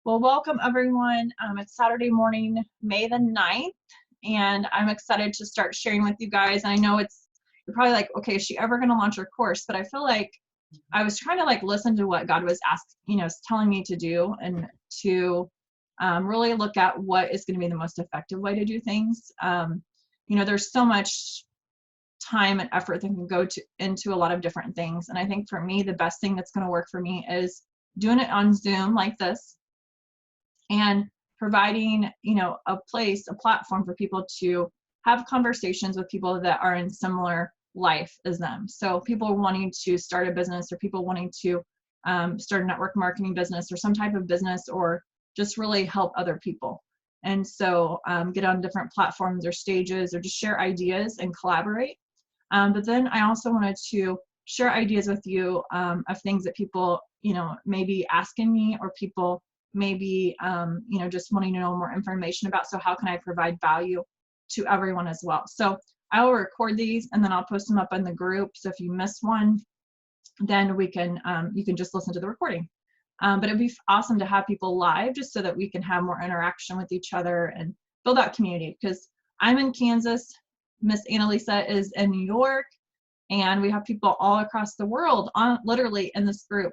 Well, welcome everyone. It's Saturday morning, May the 9th, and I'm excited to start sharing with you guys. And I know you're probably like, okay, is she ever going to launch her course? But I feel like I was trying to listen to what God was telling me to do and to really look at what is going to be the most effective way to do things. There's so much time and effort that can go into a lot of different things. And I think for me, the best thing that's going to work for me is doing it on Zoom like this and providing a place, a platform for people to have conversations with people that are in similar life as them. So people wanting to start a business, or people wanting to start a network marketing business or some type of business, or just really help other people. And so get on different platforms or stages, or just share ideas and collaborate. But then I also wanted to share ideas with you of things that people may be asking me, or people maybe just wanting to know more information about. So how can I provide value to everyone as well? So I will record these and then I'll post them up in the group. So if you miss one, then we can you can just listen to the recording. But it'd be awesome to have people live, just so that we can have more interaction with each other and build that community. Because I'm in Kansas, Miss Annalisa is in New York, and we have people all across the world literally in this group.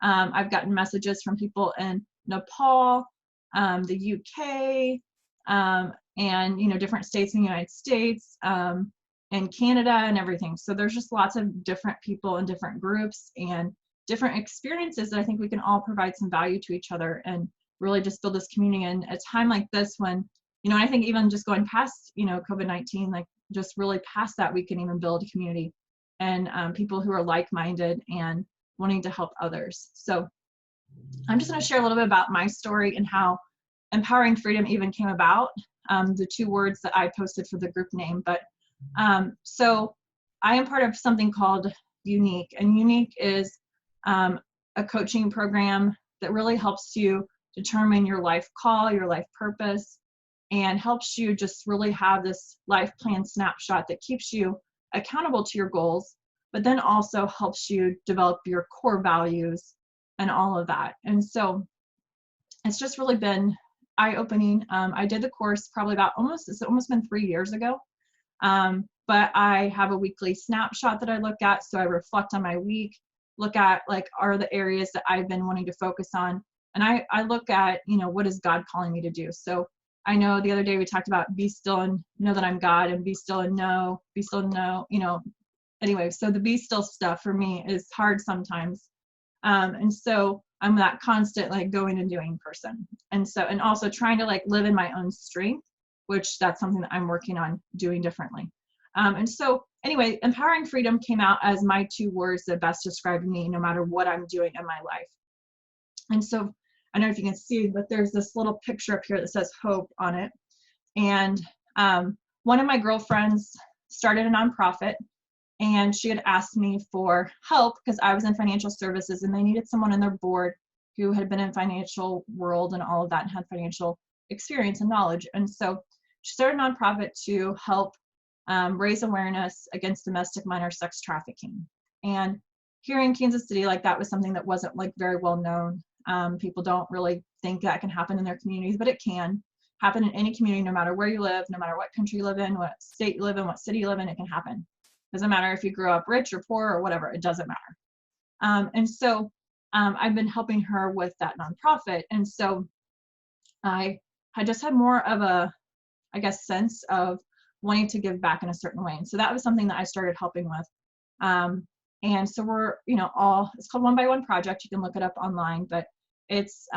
I've gotten messages from people in Nepal, the UK, and different states in the United States, and Canada and everything. So there's just lots of different people in different groups and different experiences that I think we can all provide some value to each other and really just build this community in a time like this when, I think even just going past, COVID-19, just really past that, we can even build a community and people who are like-minded and wanting to help others. So I'm just going to share a little bit about my story and how Empowering Freedom even came about, the two words that I posted for the group name. But so I am part of something called Unique, and Unique is a coaching program that really helps you determine your life call, your life purpose, and helps you just really have this life plan snapshot that keeps you accountable to your goals, but then also helps you develop your core values and all of that. And so it's just really been eye-opening. I did the course probably it's almost been 3 years ago. But I have a weekly snapshot that I look at. So I reflect on my week, look at are the areas that I've been wanting to focus on. And I look at, what is God calling me to do? So I know the other day we talked about be still and know that I'm God, and be still and know, anyway, so the be still stuff for me is hard sometimes. And so I'm that constant going and doing person. And also trying to live in my own strength, which that's something that I'm working on doing differently. And so anyway, Empowering Freedom came out as my two words that best describe me no matter what I'm doing in my life. And so I don't know if you can see, but there's this little picture up here that says hope on it. And one of my girlfriends started a nonprofit, and she had asked me for help because I was in financial services and they needed someone on their board who had been in financial world and all of that and had financial experience and knowledge. And so she started a nonprofit to help raise awareness against domestic minor sex trafficking. And here in Kansas City, that was something that wasn't very well known. People don't really think that can happen in their communities, but it can happen in any community, no matter where you live, no matter what country you live in, what state you live in, what city you live in, it can happen. Doesn't matter if you grew up rich or poor or whatever, it doesn't matter. And so I've been helping her with that nonprofit. And so I just had more of a, sense of wanting to give back in a certain way. And so that was something that I started helping with. And so we're, it's called One by One Project. You can look it up online, but it's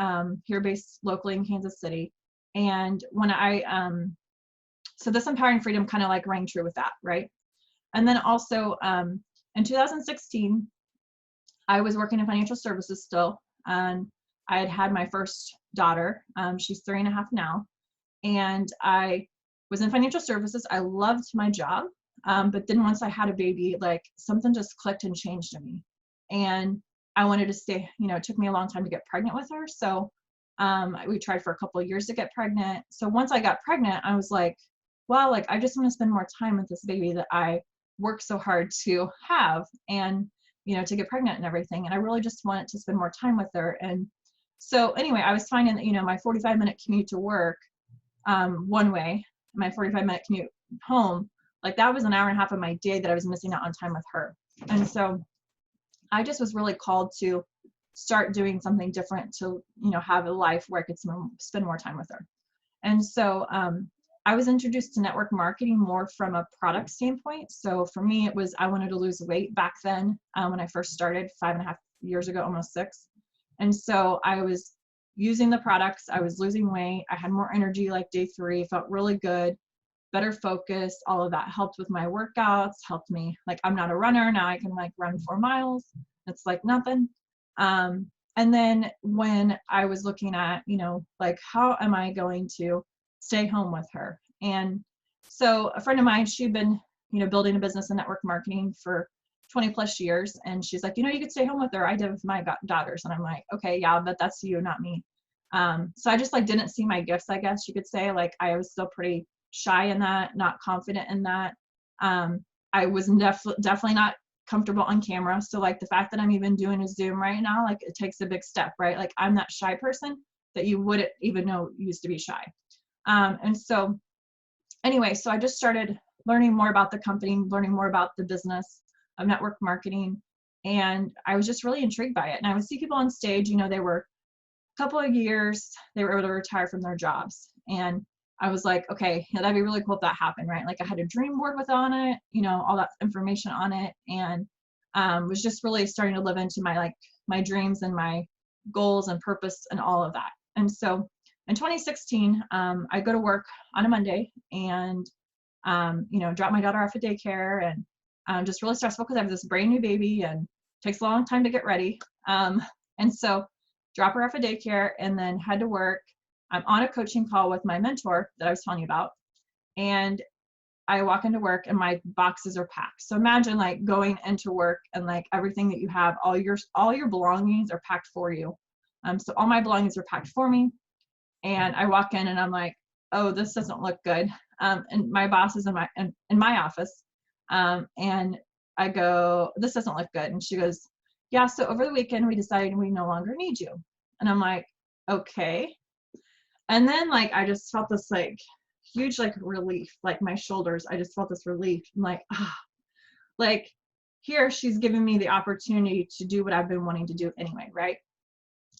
here based locally in Kansas City. And when so this Empowering Freedom kind of rang true with that, right? And then also in 2016, I was working in financial services still, and I had my first daughter. She's 3.5 now, and I was in financial services. I loved my job, but then once I had a baby, something just clicked and changed in me, and I wanted to stay. It took me a long time to get pregnant with her, so we tried for a couple of years to get pregnant. So once I got pregnant, I was like, well, I just want to spend more time with this baby that I worked so hard to have, and to get pregnant and everything. And I really just wanted to spend more time with her. And So anyway, I was finding that, you know, my 45-minute commute to work, one way, my 45-minute commute home, like that was an hour and a half of my day that I was missing out on time with her. And so I just was really called to start doing something different to, you know, have a life where I could spend more time with her. And so I was introduced to network marketing more from a product standpoint. So for me, it was, I wanted to lose weight back then when I first started 5.5 years ago, almost 6. And so I was using the products, I was losing weight, I had more energy like day 3, felt really good, better focus, all of that helped with my workouts, helped me, like I'm not a runner, now I can like run 4 miles. It's like nothing. And then when I was looking at, you know, like how am I going to stay home with her? And so a friend of mine, she'd been, you know, building a business in network marketing for 20 plus years. And she's like, you know, you could stay home with her. I did with my daughters. And I'm like, okay, yeah, but that's you, not me. So I just like didn't see my gifts, I guess you could say. Like I was still pretty shy in that, not confident in that. I was definitely not comfortable on camera. So like the fact that I'm even doing a Zoom right now, like it takes a big step, right? Like I'm that shy person that you wouldn't even know used to be shy. And so anyway, so I just started learning more about the company, learning more about the business of network marketing. And I was just really intrigued by it. And I would see people on stage, you know, they were a couple of years, they were able to retire from their jobs. And I was like, okay, yeah, that'd be really cool if that happened, right? Like I had a dream board with on it, you know, all that information on it, and was just really starting to live into my my dreams and my goals and purpose and all of that. And so in 2016, I go to work on a Monday and you know, drop my daughter off at daycare, and just really stressful because I have this brand new baby and it takes a long time to get ready. And so drop her off at daycare and then head to work. I'm on a coaching call with my mentor that I was telling you about, and I walk into work and my boxes are packed. So imagine like going into work and like everything that you have, all your belongings are packed for you. So all my belongings are packed for me, and I walk in and I'm like, oh, this doesn't look good. And my boss is in my office, and I go, this doesn't look good. And she goes, yeah, so over the weekend we decided we no longer need you. And I'm like, okay. And then like I just felt this like huge like relief, like my shoulders, I just felt this relief. I'm like, like here she's giving me the opportunity to do what I've been wanting to do anyway, right?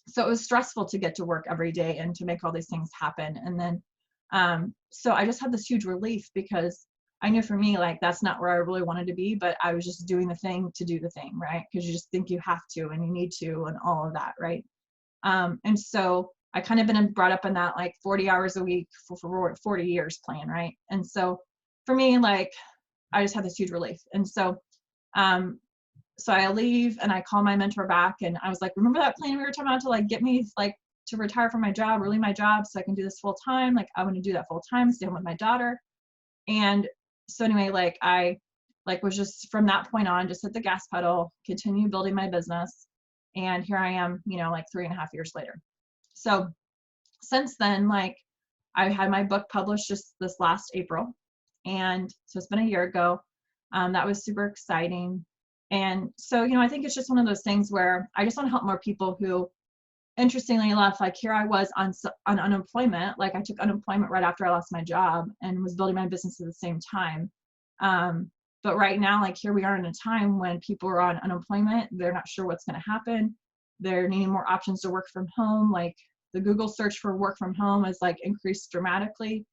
So it was stressful to get to work every day and to make all these things happen. And then so I just had this huge relief because I knew for me, like that's not where I really wanted to be, but I was just doing the thing to do the thing, right? Because you just think you have to and you need to and all of that, right? And so I kind of been brought up in that like 40 hours a week for 40 years plan, right? And so for me, like I just had this huge relief. And so so I leave and I call my mentor back and I was like, remember that plan we were talking about to like get me like to retire from my job, or leave my job so I can do this full time? Like I want to do that full time, stay home with my daughter. And so anyway, like I like was just from that point on, just hit the gas pedal, continue building my business. And here I am, you know, like 3.5 years later. So since then, like I had my book published just this last April. And so it's been a year ago. That was super exciting. And so, you know, I think it's just one of those things where I just want to help more people who, interestingly enough, like here I was on unemployment. Like I took unemployment right after I lost my job and was building my business at the same time. But right now, like here we are in a time when people are on unemployment. They're not sure what's going to happen. They're needing more options to work from home. Like the Google search for work from home has like increased dramatically.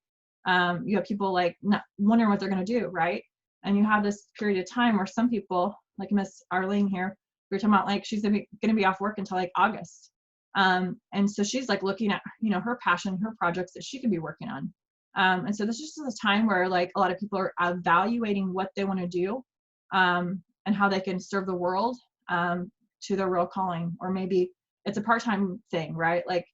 You have people like not wondering what they're going to do, right? And you have this period of time where some people, like Miss Arlene here, we were talking about like she's going to be off work until like August. And so she's like looking at, you know, her passion, her projects that she could be working on. And so this is just a time where like a lot of people are evaluating what they want to do, and how they can serve the world, to their real calling. Or maybe it's a part-time thing, right? Like,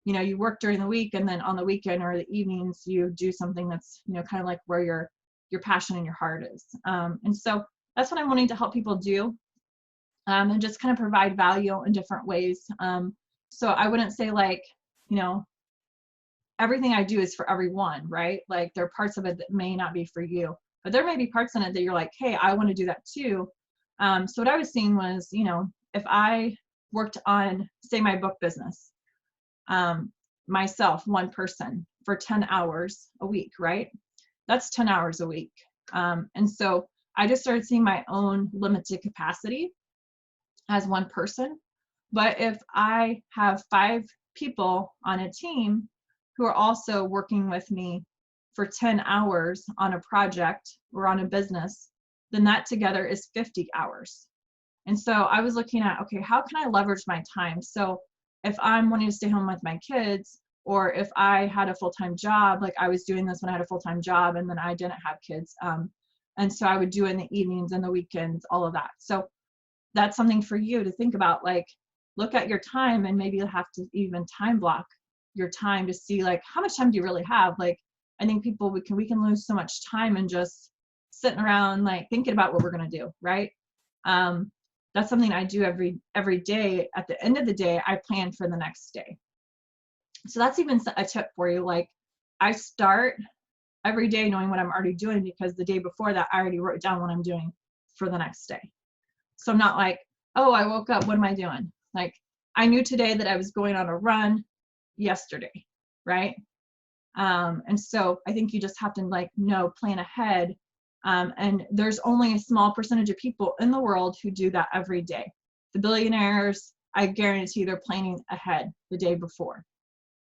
you know, you work during the week and then on the weekend or the evenings, you do something that's, you know, kind of like where your passion and your heart is. And so that's what I'm wanting to help people do, and just kind of provide value in different ways. So I wouldn't say like, you know, everything I do is for everyone, right? Like there are parts of it that may not be for you, but there may be parts in it that you're like, hey, I want to do that too. So what I was seeing was, you know, if I worked on, say, my book business, myself, one person, for 10 hours a week, right? That's 10 hours a week. And so I just started seeing my own limited capacity as one person. But if I have 5 people on a team who are also working with me for 10 hours on a project or on a business, then that together is 50 hours. And so I was looking at, okay, how can I leverage my time? So if I'm wanting to stay home with my kids, or if I had a full-time job, like I was doing this when I had a full-time job and then I didn't have kids. And so I would do it in the evenings and the weekends, all of that. So that's something for you to think about, like, look at your time, and maybe you'll have to even time block your time to see, like, how much time do you really have? Like, I think people, we can lose so much time and just sitting around, like, thinking about what we're going to do, right? That's something I do every day. At the end of the day, I plan for the next day. So that's even a tip for you. Like, I start every day knowing what I'm already doing, because the day before that, I already wrote down what I'm doing for the next day. So I'm not like, oh, I woke up, what am I doing? Like, I knew today that I was going on a run yesterday, right? And so I think you just have to, like, plan ahead. And there's only a small percentage of people in the world who do that every day. The billionaires, I guarantee they're planning ahead the day before,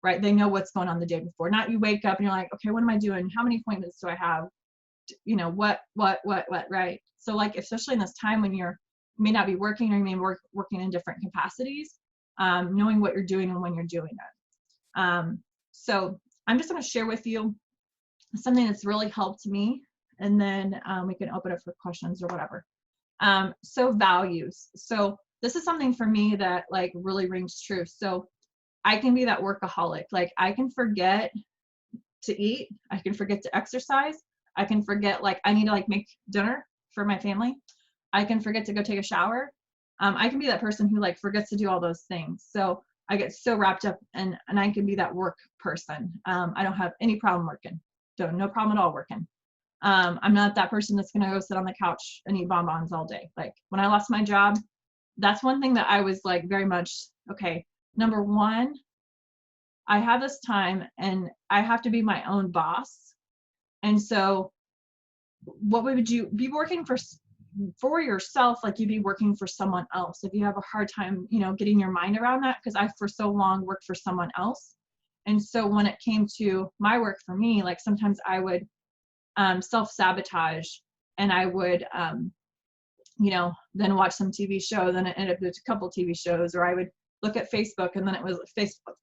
right? They know what's going on the day before. Not you wake up and you're like, okay, what am I doing? How many appointments do I have? What, right? So, like, especially in this time when you may not be working, or you may be working in different capacities, knowing what you're doing and when you're doing it. So I'm just going to share with you something that's really helped me, and then we can open it for questions or whatever. So values. So this is something for me that, like, really rings true. So I can be that workaholic. Like, I can forget to eat. I can forget to exercise. I can forget, like, I need to, like, make dinner for my family. I can forget to go take a shower. I can be that person who, like, forgets to do all those things. So I get so wrapped up, and I can be that work person. I don't have any problem working. No problem at all working. I'm not that person that's going to go sit on the couch and eat bonbons all day. Like, when I lost my job, that's one thing that I was like, very much, okay, number one, I have this time and I have to be my own boss. And so what would you be working for yourself? Like, you'd be working for someone else if you have a hard time, getting your mind around that. Because I, for so long, worked for someone else. And so when it came to my work for me, like, sometimes I would self-sabotage, and I would, then watch some TV show, then it ended up with a couple TV shows, or I would look at Facebook, and then it was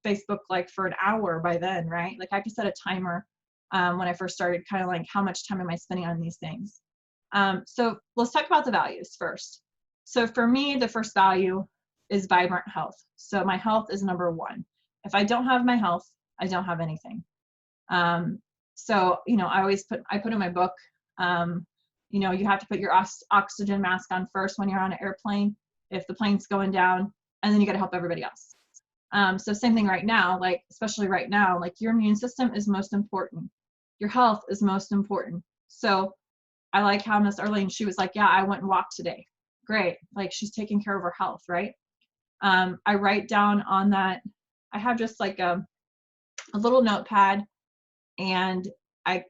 Facebook like for an hour by then, right? Like, I could set a timer when I first started, kind of like, how much time am I spending on these things? So let's talk about the values first. So for me, the first value is vibrant health. So my health is number one. If I don't have my health, I don't have anything. So, I put in my book, you have to put your oxygen mask on first when you're on an airplane, if the plane's going down, and then you got to help everybody else. So same thing right now, like, especially right now, like, your immune system is most important. Your health is most important. So I like how Miss Arlene, she was like, yeah, I went and walked today. Great. Like, she's taking care of her health, right? I write down on that. I have just like a little notepad, and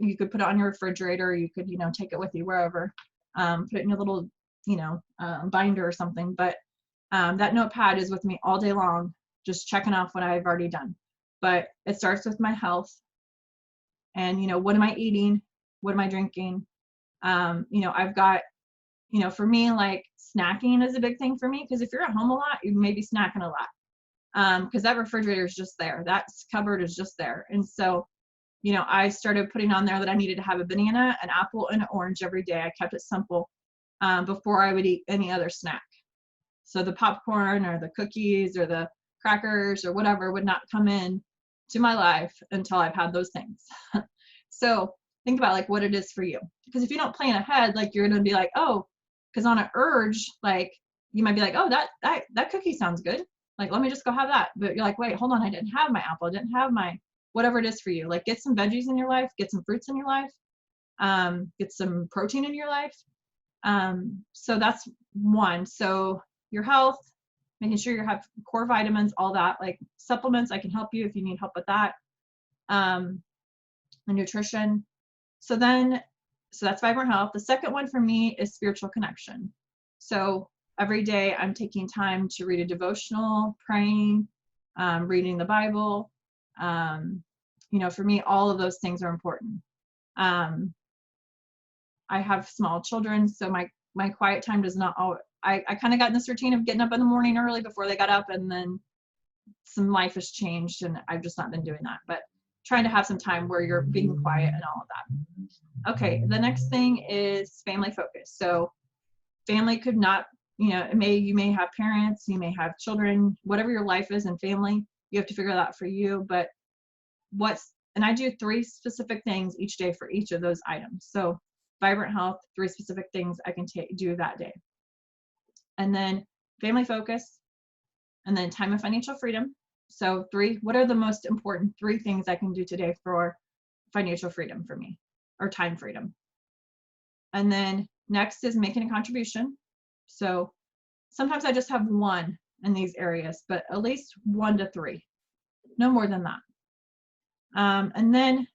you could put it on your refrigerator. You could, take it with you wherever, put it in your little, binder or something. But that notepad is with me all day long, just checking off what I've already done. But it starts with my health, and, what am I eating? What am I drinking? I've got, for me, like, snacking is a big thing for me, because if you're at home a lot, you may be snacking a lot, because that refrigerator is just there. That cupboard is just there. And so, I started putting on there that I needed to have a banana, an apple, and an orange every day. I kept it simple before I would eat any other snack. So the popcorn or the cookies or the crackers or whatever would not come in to my life until I've had those things. So think about, like, what it is for you. Because if you don't plan ahead, like, you're going to be like, oh, because on an urge, like, you might be like, oh, that cookie sounds good. Like, let me just go have that. But you're like, wait, hold on, I didn't have my apple. I didn't have my whatever it is for you. Like, get some veggies in your life, get some fruits in your life, get some protein in your life. So that's one. So your health, making sure you have core vitamins, all that. Like supplements, I can help you if you need help with that. And nutrition. So that's vibrant health. The second one for me is spiritual connection. So every day I'm taking time to read a devotional, praying, reading the Bible. For me, all of those things are important. I have small children, so my quiet time does not always, I kind of got in this routine of getting up in the morning early before they got up, and then some life has changed and I've just not been doing that, but trying to have some time where you're being quiet and all of that. Okay, the next thing is family focus. So family could not, you may have parents, you may have children, whatever your life is and family, you have to figure that out for you. But and I do 3 specific things each day for each of those items. So vibrant health, 3 specific things I can do that day. And then family focus, and then time of financial freedom. So what are the most important 3 things I can do today for financial freedom for me, or time freedom? And then next is making a contribution. So sometimes I just have 1 in these areas, but at least 1 to 3, no more than that. And then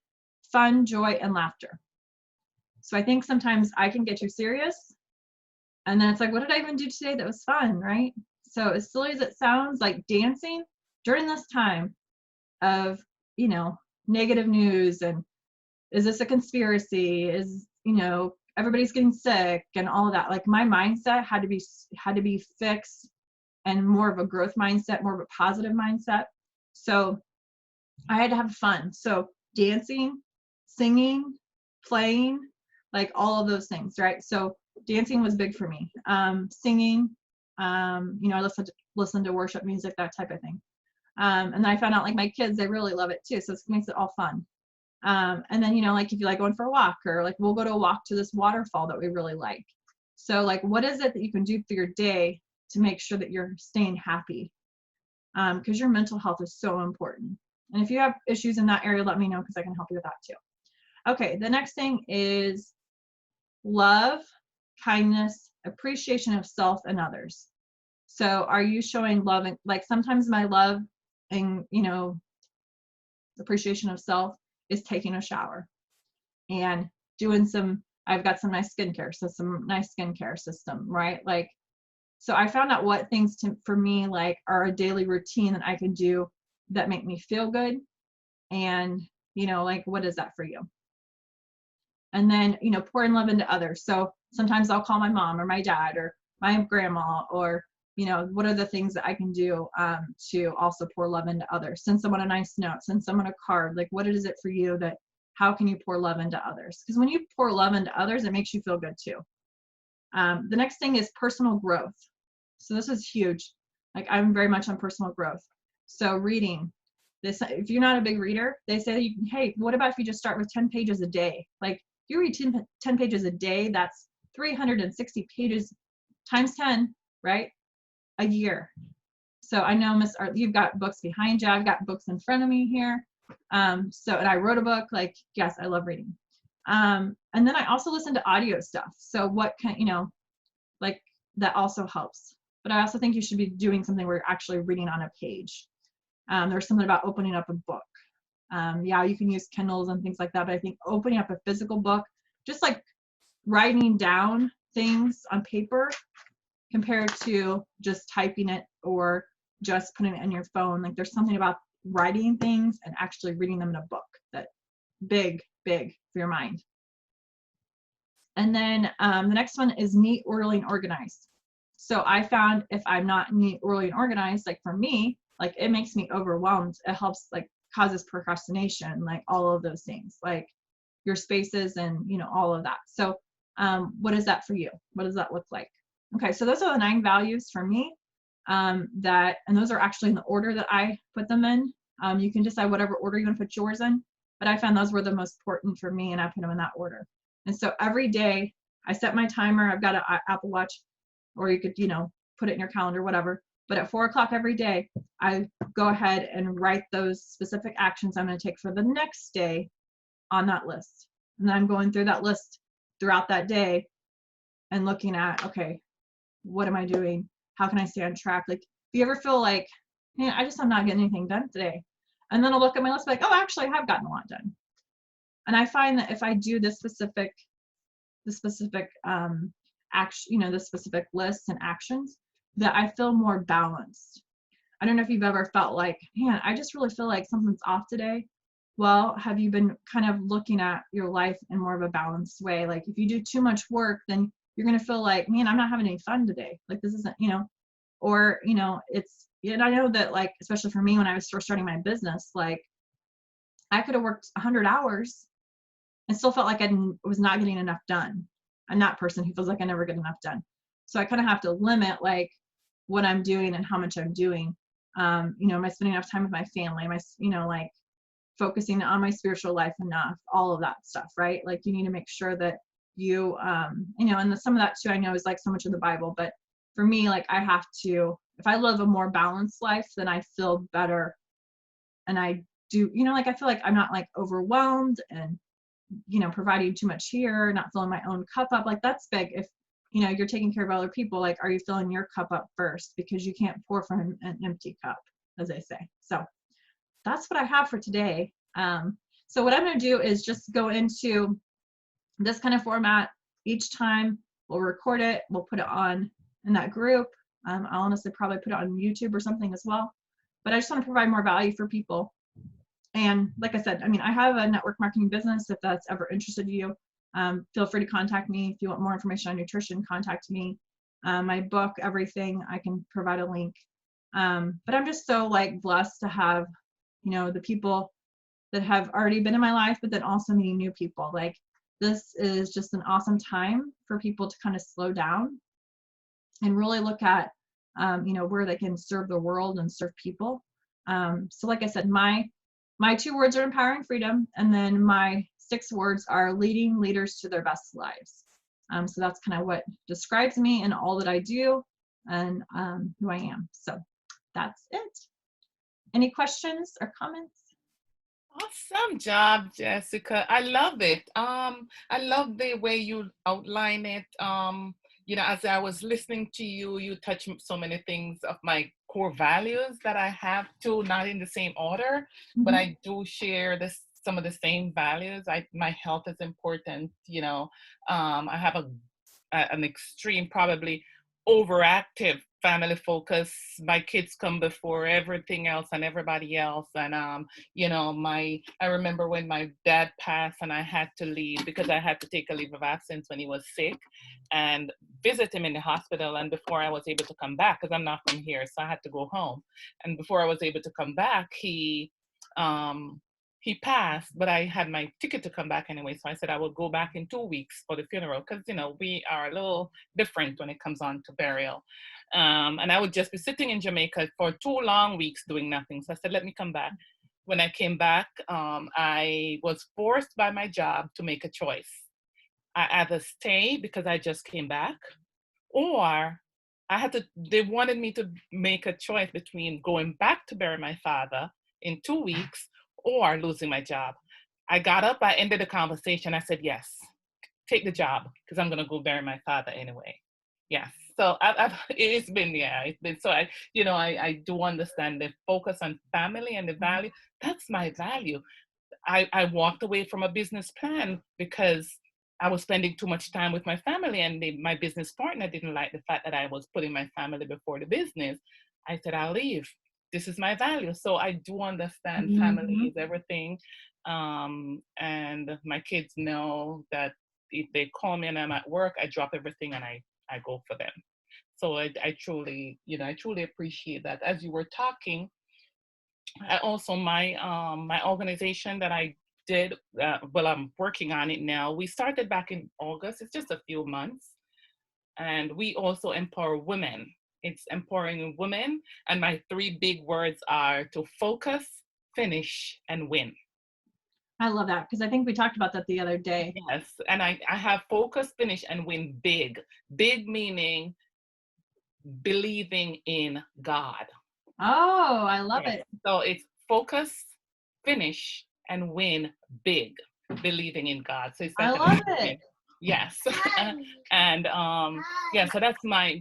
fun, joy, and laughter. So I think sometimes I can get too serious, and then it's like, what did I even do today that was fun, right? So as silly as it sounds, like dancing during this time of, negative news, and is this a conspiracy? Is, everybody's getting sick and all of that. Like my mindset had to be fixed and more of a growth mindset, more of a positive mindset. So I had to have fun. So dancing, singing, playing, like all of those things, right? So dancing was big for me. Singing, I listen to worship music, that type of thing. And then I found out like my kids, they really love it too. So it makes it all fun. And then, like if you like going for a walk, or like we'll go to a walk to this waterfall that we really like. So like, what is it that you can do for your day to make sure that you're staying happy? Because your mental health is so important. And if you have issues in that area, let me know, because I can help you with that too. Okay, the next thing is love, kindness, appreciation of self and others. So are you showing love? And like sometimes my love and, appreciation of self is taking a shower and doing I've got some nice skincare, so some nice skincare system, right? Like, so I found out what things for me, like, are a daily routine that I can do that make me feel good. And, like, what is that for you? And then, pouring love into others. So sometimes I'll call my mom or my dad or my grandma, or, what are the things that I can do to also pour love into others? Send someone a nice note, send someone a card. Like, what is it for you how can you pour love into others? Because when you pour love into others, it makes you feel good too. The next thing is personal growth. So this is huge. Like I'm very much on personal growth. So reading. If you're not a big reader, they say, hey, what about if you just start with 10 pages a day? Like you read 10 pages a day, that's 360 pages times 10, right? A year. So I know, Miss Art, you've got books behind you. I've got books in front of me here. And I wrote a book. Like, yes, I love reading. And then I also listen to audio stuff. So what can, like that also helps. But I also think you should be doing something where you're actually reading on a page. There's something about opening up a book. Yeah, you can use Kindles and things like that, but I think opening up a physical book, just like writing down things on paper compared to just typing it or just putting it in your phone. Like there's something about writing things and actually reading them in a book that big for your mind. And then the next one is neat, orderly, and organized. So I found if I'm not neat, orderly, and organized, like for me, like it makes me overwhelmed. It helps, like causes procrastination, like all of those things, like your spaces and, all of that. So what is that for you? What does that look like? Okay, so those are the 9 values for me and those are actually in the order that I put them in. You can decide whatever order you want to put yours in, but I found those were the most important for me and I put them in that order. And so every day I set my timer. I've got an Apple Watch, or you could, put it in your calendar, whatever. But at 4 o'clock every day, I go ahead and write those specific actions I'm going to take for the next day on that list. And then I'm going through that list throughout that day and looking at, okay, what am I doing? How can I stay on track? Like, you ever feel like, man, I'm not getting anything done today? And then I'll look at my list, like, oh, actually, I have gotten a lot done. And I find that if I do the specific action, the specific lists and actions, that I feel more balanced. I don't know if you've ever felt like, man, I just really feel like something's off today. Well, have you been kind of looking at your life in more of a balanced way? Like if you do too much work, then you're going to feel like, man, I'm not having any fun today. Like this isn't, or, and I know that, like, especially for me, when I was first starting my business, like I could have worked 100 hours and still felt like I was not getting enough done. I'm that person who feels like I never get enough done. So I kind of have to limit like what I'm doing and how much I'm doing. Am I spending enough time with my family? Am I, like focusing on my spiritual life enough? All of that stuff, right? Like you need to make sure that you, and some of that too, I know is like so much of the Bible, but for me, like I have to, if I live a more balanced life, then I feel better. And I do, like I feel like I'm not like overwhelmed and, providing too much here, not filling my own cup up. Like that's big. If, you're taking care of other people, like, are you filling your cup up first? Because you can't pour from an empty cup, as they say. So that's what I have for today. So what I'm going to do is just go into this kind of format each time. We'll record it. We'll put it on in that group. I'll honestly probably put it on YouTube or something as well. But I just want to provide more value for people. And like I said, I have a network marketing business. If that's ever interested in you, feel free to contact me. If you want more information on nutrition, contact me. My book, everything, I can provide a link. But I'm just so like blessed to have, the people that have already been in my life, but then also meeting new people. Like this is just an awesome time for people to kind of slow down and really look at, where they can serve the world and serve people. So like I said, my 2 words are empowering freedom, and then my 6 words are leading leaders to their best lives. So that's kind of what describes me and all that I do and who I am. So that's it. Any questions or comments? Awesome job, Jessica. I love it. I love the way you outline it. As I was listening to you, you touched so many things of my core values that I have too, not in the same order, but I do share some of the same values. My health is important. I have an extreme, probably overactive family focus. My kids come before everything else and everybody else. And I remember when my dad passed and I had to leave because I had to take a leave of absence when he was sick and visit him in the hospital. And before I was able to come back, because I'm not from here, so I had to go home. And before I was able to come back, he passed, but I had my ticket to come back anyway. So I said I would go back in 2 weeks for the funeral because, we are a little different when it comes on to burial. And I would just be sitting in Jamaica for 2 long weeks doing nothing. So I said, let me come back. When I came back, I was forced by my job to make a choice. I either stay because I just came back, or they wanted me to make a choice between going back to bury my father in 2 weeks or losing my job. I got up, I ended the conversation. I said, yes, take the job because I'm going to go bury my father anyway. Yes. So it's been so I do understand the focus on family and the value. That's my value. I walked away from a business plan because I was spending too much time with my family, and my business partner didn't like the fact that I was putting my family before the business. I said, I'll leave. This is my value. So I do understand family is everything. And my kids know that if they call me and I'm at work, I drop everything and I go for them. So I truly, I truly appreciate that. As you were talking, I also, my organization that I did, I'm working on it now. We started back in August. It's just a few months. And we also empower women. It's empowering women. And my 3 big words are to focus, finish, and win. I love that because I think we talked about that the other day. Yes. And I have focus, finish, and win big. Big meaning believing in God. Oh, I love it. So it's focus, finish, and win big, believing in God. So it's I love it. Yes. And yeah, so that's my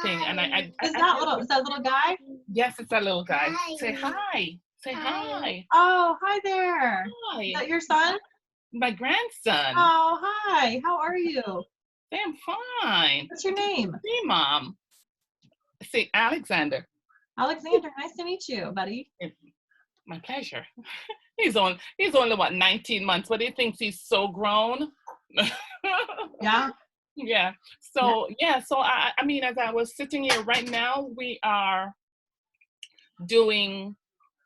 thing. And Is that little guy? yes, it's a little guy. Say hi. Say hi. Oh, hi there. Is Hi. that your son? My grandson. Oh, hi. How are you? Say, I'm fine. What's your name? Hey, Mom. Say, Alexander. Alexander. Nice to meet you, buddy. My pleasure. He's only what, 19 months, but he thinks he's so grown. Yeah. Yeah. So yeah. So I mean, as I was sitting here right now, we are doing.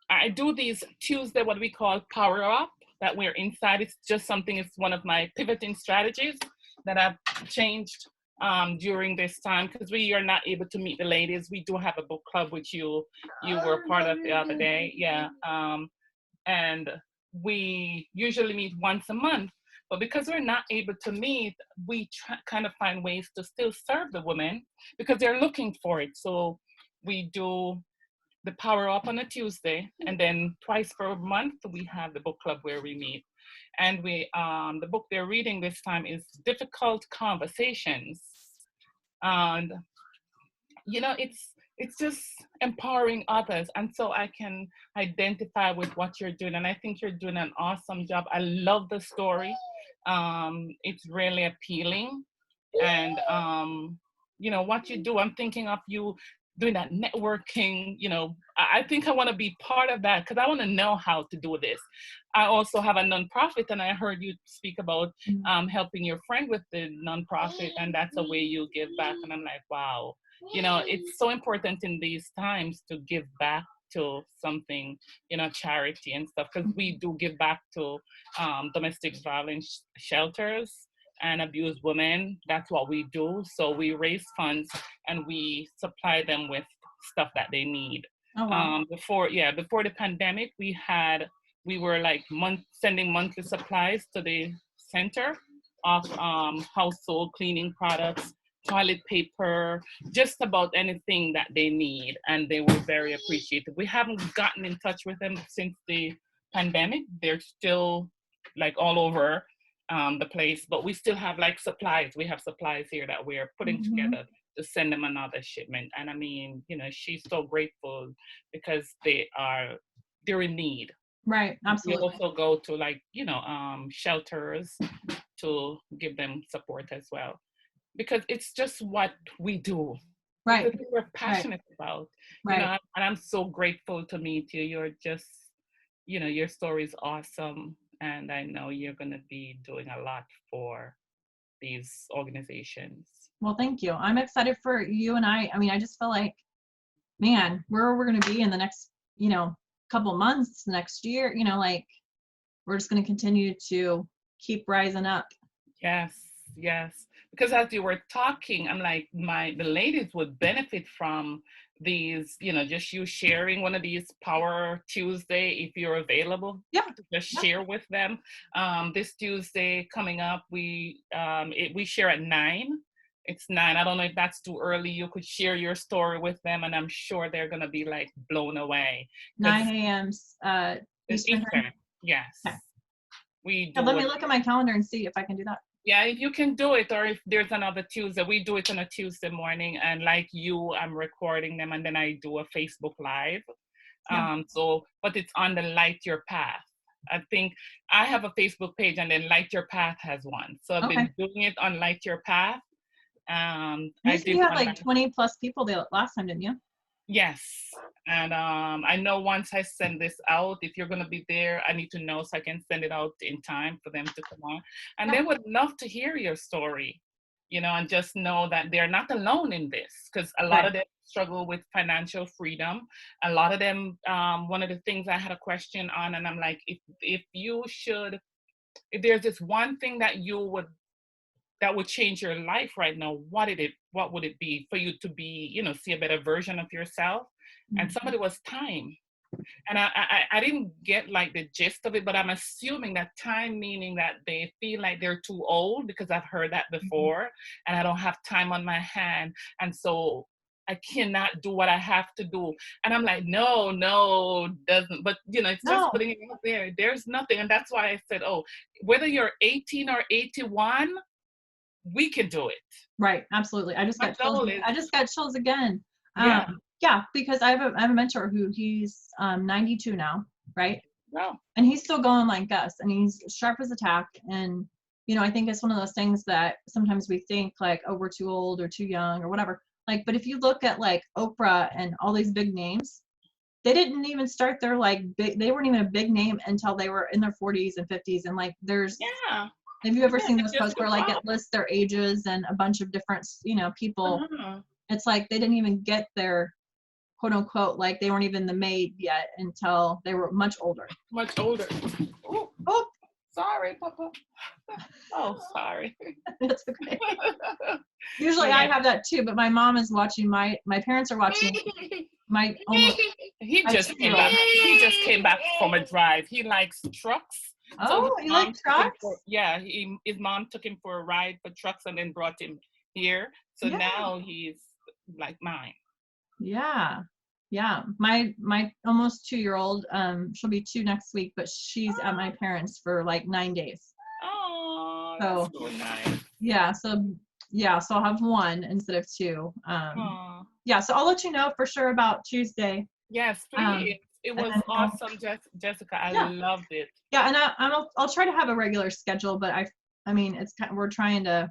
I do these Tuesday, what we call power up. That we're inside. It's just something. It's one of my pivoting strategies that I've changed during this time because we are not able to meet the ladies. We do have a book club which you were part of the other day. Yeah. And we usually meet once a month. But because we're not able to meet, we kind of find ways to still serve the women because they're looking for it. So we do the Power Up on a Tuesday, and then twice per month we have the book club where we meet. And we the book they're reading this time is Difficult Conversations. And you know, it's just empowering others, and so I can identify with what you're doing, and I think you're doing an awesome job. I love the story. It's really appealing, and you know what you do, I'm thinking of you doing that networking. You know, I think I want to be part of that because I want to know how to do this. I also have a nonprofit, and I heard you speak about helping your friend with the nonprofit, and that's a way you give back, and I'm like, wow. You know, it's so important in these times to give back to something, you know, charity and stuff, because we do give back to domestic violence shelters and abused women. That's what we do. So we raise funds and we supply them with stuff that they need. Oh, wow. Before the pandemic, we were like sending monthly supplies to the center of household cleaning products, toilet paper, just about anything that they need, and they were very appreciative. We haven't gotten in touch with them since the pandemic. They're still like all over the place, but we still have like supplies. We have supplies here that we're putting together to send them another shipment. And I mean, you know, she's so grateful because they're in need. Right. We Absolutely. also go to like, you know, shelters to give them support as well, because it's just what we do. Right. It's what we're passionate about. Right. You know, and I'm so grateful to meet you. You're just, you know, your story is awesome. And I know you're going to be doing a lot for these organizations. Well, thank you. I'm excited for you and I mean, I just feel like, man, where we're going to be in the next, you know, couple months, next year, you know, like we're just going to continue to keep rising up. Yes, yes. Because as you were talking, I'm like, the ladies would benefit from these, you know, just you sharing one of these Power Tuesday if you're available. Yeah. Just share with them. This Tuesday coming up, we share at 9. It's 9. I don't know if that's too early. You could share your story with them, and I'm sure they're gonna be like blown away. 9 a.m. Eastern time. Yes. Okay. We Yeah, do. let me look at my calendar and see if I can do that. Yeah, if you can do it, or if there's another Tuesday, we do it on a Tuesday morning, and like you, I'm recording them, and then I do a Facebook Live. Yeah. But it's on the Light Your Path. I think I have a Facebook page, and then Light Your Path has one. So I've been doing it on Light Your Path. You had like 20 plus people there last time, didn't you? Yes. And I know once I send this out, if you're going to be there, I need to know so I can send it out in time for them to come on. And they would love to hear your story, you know, and just know that they're not alone in this, because a lot of them struggle with financial freedom. A lot of them, one of the things I had a question on, and I'm like, if there's this one thing that would change your life right now, what would it be for you to be, you know, see a better version of yourself? And somebody was time. And I didn't get like the gist of it, but I'm assuming that time meaning that they feel like they're too old, because I've heard that before, and I don't have time on my hand, and so I cannot do what I have to do. And I'm like, no, doesn't. But you know, it's just putting it out there. There's nothing, and that's why I said, oh, whether you're 18 or 81, we can do it. Right. Absolutely. I just My got chills. goal is, I just got chills again. yeah, Yeah, because I have a mentor who he's 92 now, right? no, And he's still going like us, and he's sharp as a tack. And I think it's one of those things that sometimes we think like, oh, we're too old or too young or whatever. Like, but if you look at like Oprah and all these big names, they didn't even start their they weren't even a big name until they were in their 40s and 50s. And like, yeah, have you ever seen those posts Jessica where like it Fox. lists their ages and a bunch of different, people? Uh-huh. It's like they didn't even get their quote unquote, like they weren't even the maid yet until they were much older. Much older. Ooh, Oh, sorry, Papa. Oh, sorry. that's okay. Usually Yeah. I have that too, but my mom is watching. My parents are watching. My almost. He My just came 2-year-old. back. He just came back from a drive. He likes trucks. So Oh, his you mom like took him trucks? his mom took him for a ride for trucks and then brought him here. So Yeah. now he's like mine. Yeah. Yeah. My almost 2-year-old, she'll be 2 next week, but she's at my parents for like 9 days. Oh, So that's so nice. yeah, so I'll have 1 instead of 2. Aw. Yeah, so I'll let you know for sure about Tuesday. Yes, Um, please. It and was then awesome, Jessica. I yeah, loved it. yeah, and I'll try to have a regular schedule, but I mean it's kind we're trying to,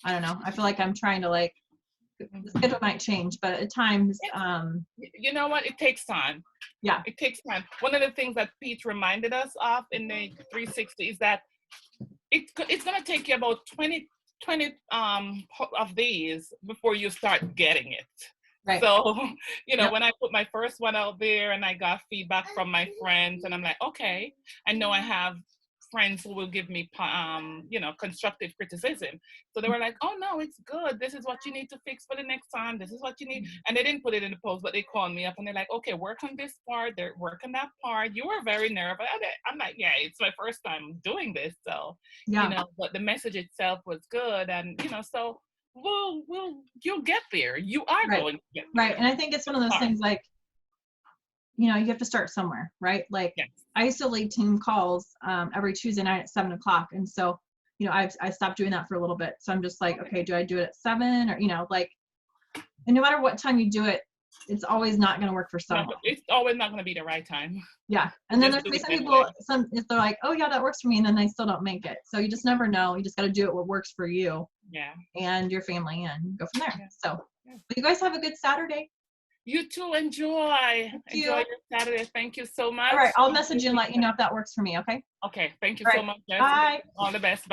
I don't know. I feel like I'm trying to like the schedule might change, but at times, You know what? It takes time. yeah, It takes time. One of the things that Pete reminded us of in the 360 is that it's going to take you about 20 of these before you start getting it. right, So, yep, when I put my first one out there and I got feedback from my friends, and I'm like, okay, I know I have friends who will give me, constructive criticism. So they were like, oh, no, it's good. This is what you need to fix for the next time. This is what you need. And they didn't put it in the post, but they called me up and they're like, okay, work on this part. They're working that part. You were very nervous. I'm like, yeah, it's my first time doing this. So, yeah, but the message itself was good. And, so you'll get there. You are right, going to get right. there. And I think it's one of those things like, you have to start somewhere, right? Like Yes. I used to lead team calls every Tuesday night at 7:00, and so I stopped doing that for a little bit. So I'm just like, okay, do I do it at 7 or like, and no matter what time you do it, it's always not going to work for someone. It's always not going to be the right time. Yeah, and then Just there's do some it people, anyway. if they're like, oh yeah, that works for me, and then they still don't make it. So you just never know. You just got to do it what works for you Yeah. and your family, and go from there. Yeah. So, Yeah. but you guys have a good Saturday. You too. Enjoy your Saturday. Thank you so much. All right, I'll message you and let you know if that works for me. Okay. Okay. Thank you All so right. much, Jess. Bye. All the best.